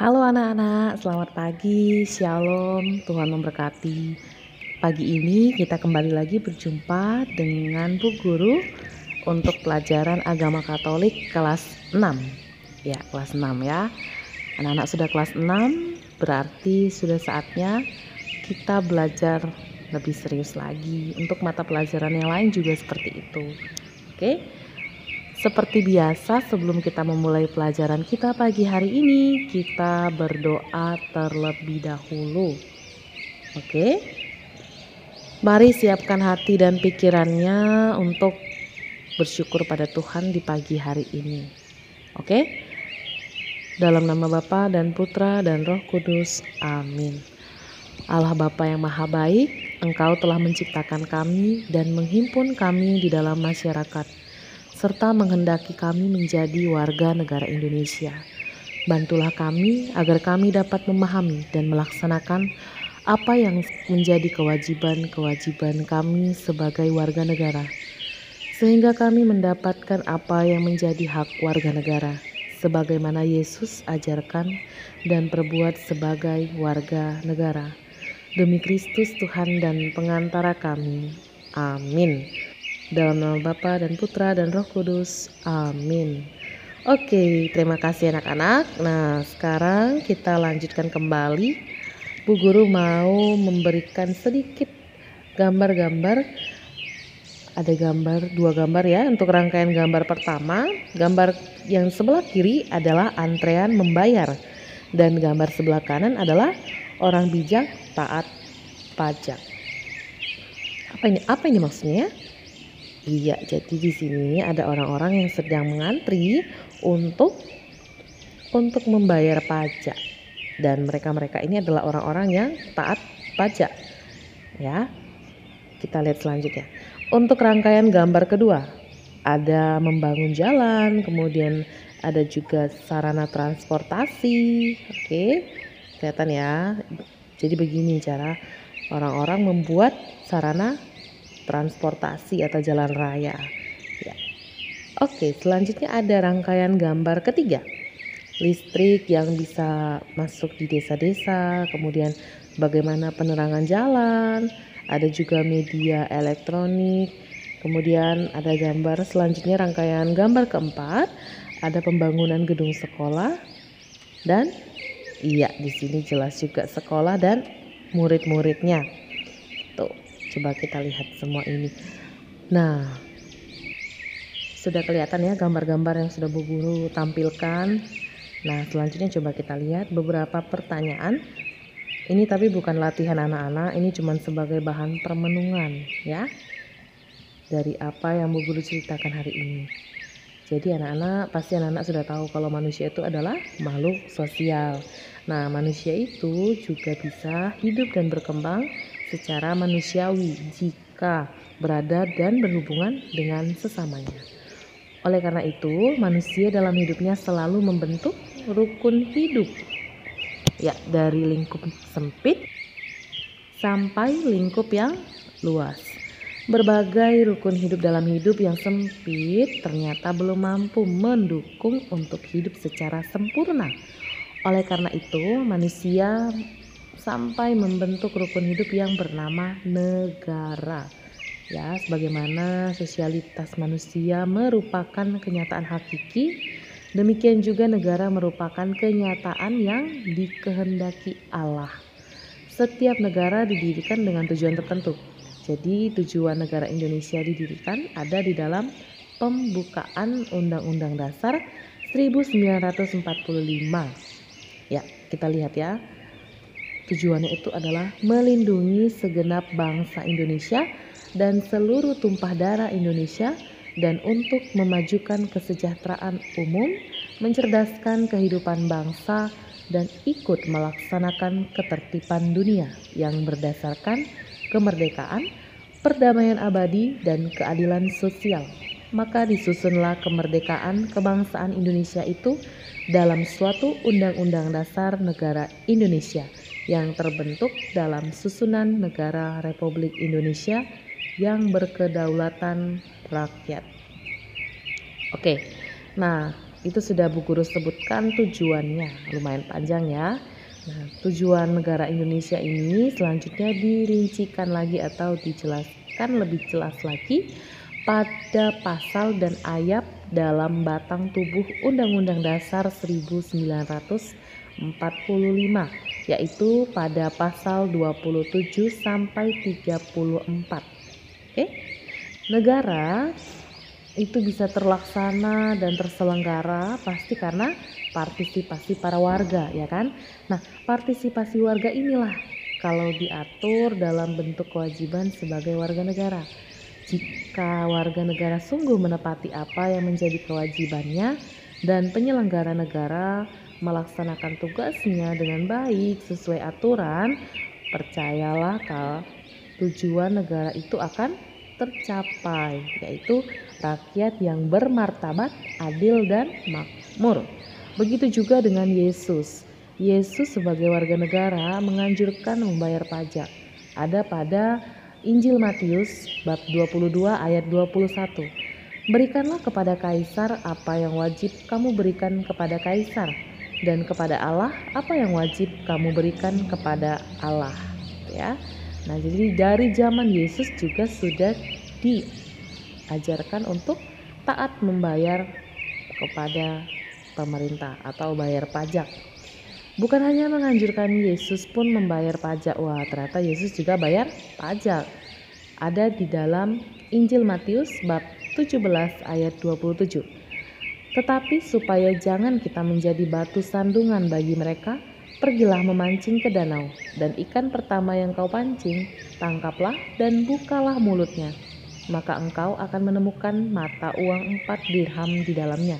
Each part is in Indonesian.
Halo anak-anak, selamat pagi, shalom, Tuhan memberkati. Pagi ini kita kembali lagi berjumpa dengan Bu Guru untuk pelajaran agama Katolik kelas 6. Ya, kelas 6 ya. Anak-anak sudah kelas 6, berarti sudah saatnya kita belajar lebih serius lagi. Untuk mata pelajaran yang lain juga seperti itu. Oke? Seperti biasa, sebelum kita memulai pelajaran kita pagi hari ini, kita berdoa terlebih dahulu. Oke? Mari siapkan hati dan pikirannya untuk bersyukur pada Tuhan di pagi hari ini. Oke? Dalam nama Bapa dan Putra dan Roh Kudus. Amin. Allah Bapa yang Maha Baik, Engkau telah menciptakan kami dan menghimpun kami di dalam masyarakat, serta menghendaki kami menjadi warga negara Indonesia. Bantulah kami agar kami dapat memahami dan melaksanakan apa yang menjadi kewajiban-kewajiban kami sebagai warga negara, sehingga kami mendapatkan apa yang menjadi hak warga negara, sebagaimana Yesus ajarkan dan perbuat sebagai warga negara. Demi Kristus Tuhan dan pengantara kami. Amin. Dalam nama Bapa dan Putra dan Roh Kudus. Amin. Oke, terima kasih anak-anak. Nah, sekarang kita lanjutkan kembali. Bu Guru mau memberikan sedikit gambar-gambar. Ada dua gambar ya. Untuk rangkaian gambar pertama, gambar yang sebelah kiri adalah antrean membayar. Dan gambar sebelah kanan adalah orang bijak taat pajak. Apa ini maksudnya? Iya, jadi di sini ada orang-orang yang sedang mengantri untuk membayar pajak, dan mereka ini adalah orang-orang yang taat pajak. Ya, kita lihat selanjutnya. Untuk rangkaian gambar kedua, ada membangun jalan, kemudian ada juga sarana transportasi. Oke, kelihatan ya. Jadi begini cara orang-orang membuat sarana transportasi atau jalan raya ya. Oke, selanjutnya ada rangkaian gambar ketiga, listrik yang bisa masuk di desa-desa, kemudian bagaimana penerangan jalan, ada juga media elektronik, kemudian ada gambar selanjutnya rangkaian gambar keempat, ada pembangunan gedung sekolah, dan iya di sini jelas juga sekolah dan murid-muridnya. Tuh, coba kita lihat semua ini. Nah, sudah kelihatan ya gambar-gambar yang sudah Bu Guru tampilkan. Nah, selanjutnya coba kita lihat beberapa pertanyaan. Ini tapi bukan latihan anak-anak, ini cuma sebagai bahan permenungan ya, dari apa yang Bu Guru ceritakan hari ini. Jadi pasti anak-anak sudah tahu kalau manusia itu adalah makhluk sosial. Nah, manusia itu juga bisa hidup dan berkembang secara manusiawi jika berada dan berhubungan dengan sesamanya. Oleh karena itu, manusia dalam hidupnya selalu membentuk rukun hidup. Ya, dari lingkup sempit sampai lingkup yang luas. Berbagai rukun hidup dalam hidup yang sempit ternyata belum mampu mendukung untuk hidup secara sempurna. Oleh karena itu, manusia sampai membentuk rukun hidup yang bernama negara. Ya, sebagaimana sosialitas manusia merupakan kenyataan hakiki, demikian juga negara merupakan kenyataan yang dikehendaki Allah. Setiap negara didirikan dengan tujuan tertentu. Jadi tujuan negara Indonesia didirikan ada di dalam pembukaan Undang-Undang Dasar 1945. Ya, kita lihat ya. Tujuannya itu adalah melindungi segenap bangsa Indonesia dan seluruh tumpah darah Indonesia, dan untuk memajukan kesejahteraan umum, mencerdaskan kehidupan bangsa, dan ikut melaksanakan ketertiban dunia yang berdasarkan kemerdekaan, perdamaian abadi, dan keadilan sosial. Maka disusunlah kemerdekaan kebangsaan Indonesia itu dalam suatu Undang-Undang Dasar Negara Indonesia yang terbentuk dalam susunan Negara Republik Indonesia yang berkedaulatan rakyat. Oke, nah itu sudah Bu Guru sebutkan tujuannya, lumayan panjang ya. Nah, tujuan negara Indonesia ini selanjutnya dirincikan lagi atau dijelaskan lebih jelas lagi pada pasal dan ayat dalam batang tubuh Undang-Undang Dasar 1945, yaitu pada pasal 27 sampai 34. Oke. Negara itu bisa terlaksana dan terselenggara pasti karena partisipasi para warga, ya kan? Nah, partisipasi warga inilah kalau diatur dalam bentuk kewajiban sebagai warga negara. Jika warga negara sungguh menepati apa yang menjadi kewajibannya dan penyelenggara negara melaksanakan tugasnya dengan baik sesuai aturan, percayalah kalau tujuan negara itu akan tercapai, yaitu rakyat yang bermartabat, adil, dan makmur. Begitu juga dengan Yesus. Yesus sebagai warga negara menganjurkan membayar pajak. Ada pada Injil Matius bab 22 ayat 21. Berikanlah kepada kaisar apa yang wajib kamu berikan kepada kaisar, dan kepada Allah apa yang wajib kamu berikan kepada Allah. Ya. Nah, jadi dari zaman Yesus juga sudah diajarkan untuk taat membayar kepada pemerintah atau bayar pajak. Bukan hanya menganjurkan Yesus pun membayar pajak. Wah, ternyata Yesus juga bayar pajak. Ada di dalam Injil Matius bab 17 ayat 27. Tetapi supaya jangan kita menjadi batu sandungan bagi mereka, pergilah memancing ke danau, dan ikan pertama yang kau pancing, tangkaplah dan bukalah mulutnya. Maka engkau akan menemukan mata uang 4 dirham di dalamnya.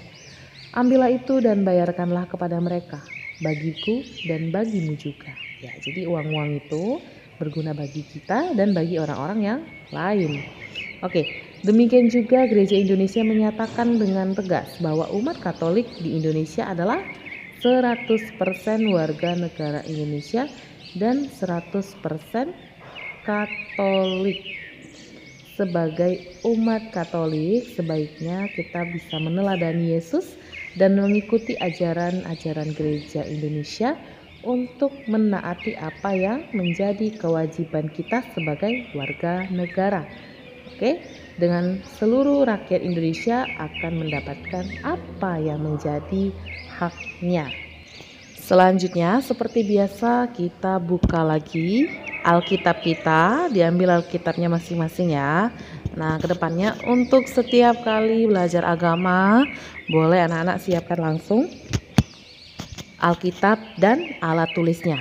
Ambillah itu dan bayarkanlah kepada mereka, bagiku dan bagimu juga. Ya, jadi uang-uang itu berguna bagi kita dan bagi orang-orang yang lain. Oke, demikian juga Gereja Indonesia menyatakan dengan tegas bahwa umat Katolik di Indonesia adalah 100% warga negara Indonesia dan 100% Katolik. Sebagai umat Katolik, sebaiknya kita bisa meneladani Yesus dan mengikuti ajaran-ajaran Gereja Indonesia untuk menaati apa yang menjadi kewajiban kita sebagai warga negara. Oke, dengan seluruh rakyat Indonesia akan mendapatkan apa yang menjadi haknya. Selanjutnya, seperti biasa, kita buka lagi Alkitab kita, diambil Alkitabnya masing-masing ya. Nah, kedepannya untuk setiap kali belajar agama, boleh anak-anak siapkan langsung Alkitab dan alat tulisnya.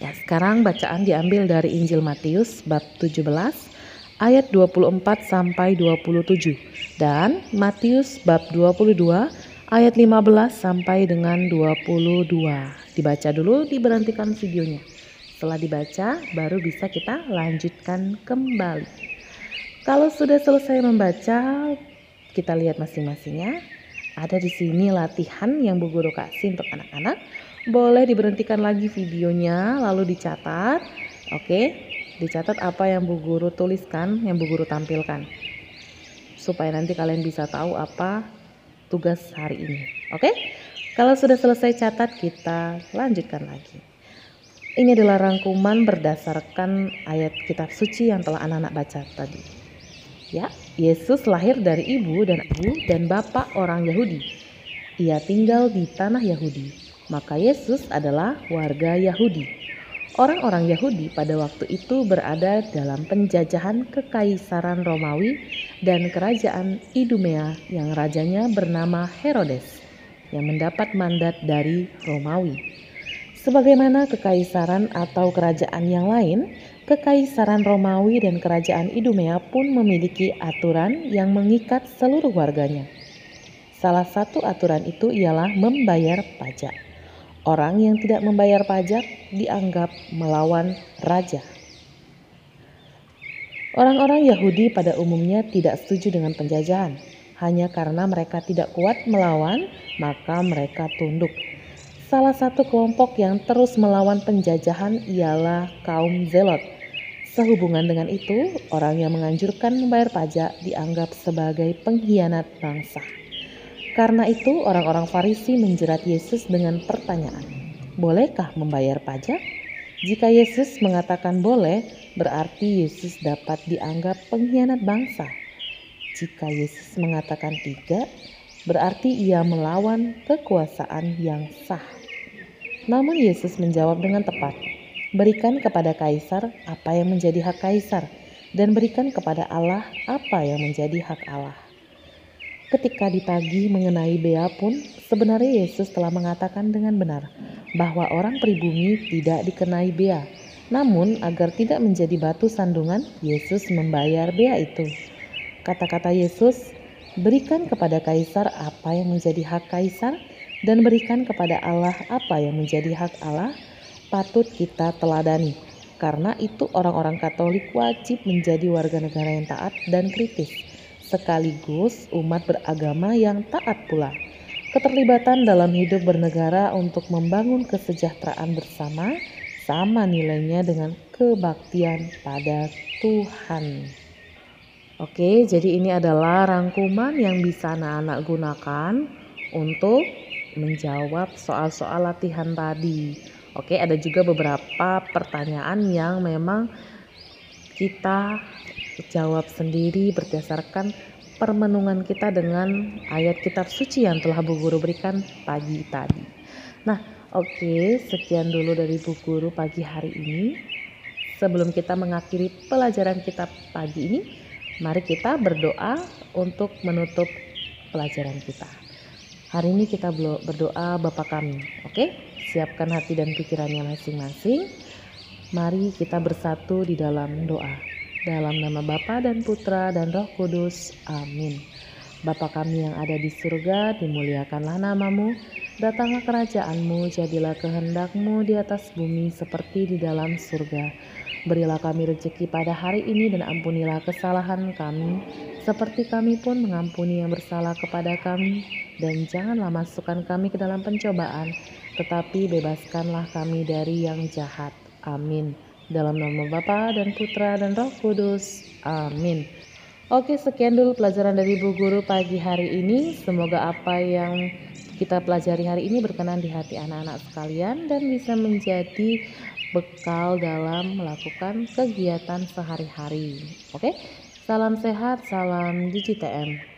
Ya, sekarang bacaan diambil dari Injil Matius bab 17 ayat 24 sampai 27 dan Matius bab 22 ayat 15 sampai dengan 22. Dibaca dulu, diberhentikan videonya. Setelah dibaca, baru bisa kita lanjutkan kembali. Kalau sudah selesai membaca, kita lihat masing-masingnya. Ada di sini latihan yang Bu Guru kasih untuk anak-anak. Boleh diberhentikan lagi videonya, lalu dicatat. Oke, dicatat apa yang Bu Guru tuliskan, yang Bu Guru tampilkan. Supaya nanti kalian bisa tahu apa tugas hari ini. Oke? Kalau sudah selesai catat, kita lanjutkan lagi. Ini adalah rangkuman berdasarkan ayat kitab suci yang telah anak-anak baca tadi. Ya, Yesus lahir dari ibu dan bapak orang Yahudi. Ia tinggal di tanah Yahudi, maka Yesus adalah warga Yahudi. Orang-orang Yahudi pada waktu itu berada dalam penjajahan kekaisaran Romawi dan kerajaan Idumea yang rajanya bernama Herodes, yang mendapat mandat dari Romawi. Sebagaimana kekaisaran atau kerajaan yang lain, kekaisaran Romawi dan kerajaan Idumea pun memiliki aturan yang mengikat seluruh warganya. Salah satu aturan itu ialah membayar pajak. Orang yang tidak membayar pajak dianggap melawan raja. Orang-orang Yahudi pada umumnya tidak setuju dengan penjajahan. Hanya karena mereka tidak kuat melawan, maka mereka tunduk. Salah satu kelompok yang terus melawan penjajahan ialah kaum Zelot. Sehubungan dengan itu, orang yang menganjurkan membayar pajak dianggap sebagai pengkhianat bangsa. Karena itu orang-orang Farisi menjerat Yesus dengan pertanyaan, "Bolehkah membayar pajak?" Jika Yesus mengatakan boleh, berarti Yesus dapat dianggap pengkhianat bangsa. Jika Yesus mengatakan tidak, berarti ia melawan kekuasaan yang sah. Namun Yesus menjawab dengan tepat, "Berikan kepada Kaisar apa yang menjadi hak Kaisar, dan berikan kepada Allah apa yang menjadi hak Allah." Ketika ditagih mengenai bea pun, sebenarnya Yesus telah mengatakan dengan benar bahwa orang pribumi tidak dikenai bea. Namun, agar tidak menjadi batu sandungan, Yesus membayar bea itu. Kata-kata Yesus, "Berikan kepada Kaisar apa yang menjadi hak Kaisar, dan berikan kepada Allah apa yang menjadi hak Allah," patut kita teladani. Karena itu orang-orang Katolik wajib menjadi warga negara yang taat dan kritis, sekaligus umat beragama yang taat pula. Keterlibatan dalam hidup bernegara untuk membangun kesejahteraan bersama sama nilainya dengan kebaktian pada Tuhan. Oke, jadi ini adalah rangkuman yang bisa anak-anak gunakan untuk menjawab soal-soal latihan tadi. Oke, ada juga beberapa pertanyaan yang memang kita jawab sendiri berdasarkan permenungan kita dengan ayat kitab suci yang telah Bu Guru berikan pagi tadi. Nah, oke, sekian dulu dari Bu Guru pagi hari ini. Sebelum kita mengakhiri pelajaran kita pagi ini, mari kita berdoa untuk menutup pelajaran kita. Hari ini kita berdoa Bapa kami, oke? Siapkan hati dan pikirannya masing-masing. Mari kita bersatu di dalam doa. Dalam nama Bapa dan Putra dan Roh Kudus. Amin. Bapa kami yang ada di surga, dimuliakanlah namamu. Datanglah kerajaan-Mu, jadilah kehendak-Mu di atas bumi seperti di dalam surga. Berilah kami rezeki pada hari ini dan ampunilah kesalahan kami, seperti kami pun mengampuni yang bersalah kepada kami. Dan janganlah masukkan kami ke dalam pencobaan, tetapi bebaskanlah kami dari yang jahat. Amin. Dalam nama Bapa dan Putra dan Roh Kudus. Amin. Oke, sekian dulu pelajaran dari Bu Guru pagi hari ini. Semoga apa yang kita pelajari hari ini berkenan di hati anak-anak sekalian dan bisa menjadi bekal dalam melakukan kegiatan sehari-hari. Oke, salam sehat, salam DigiTM.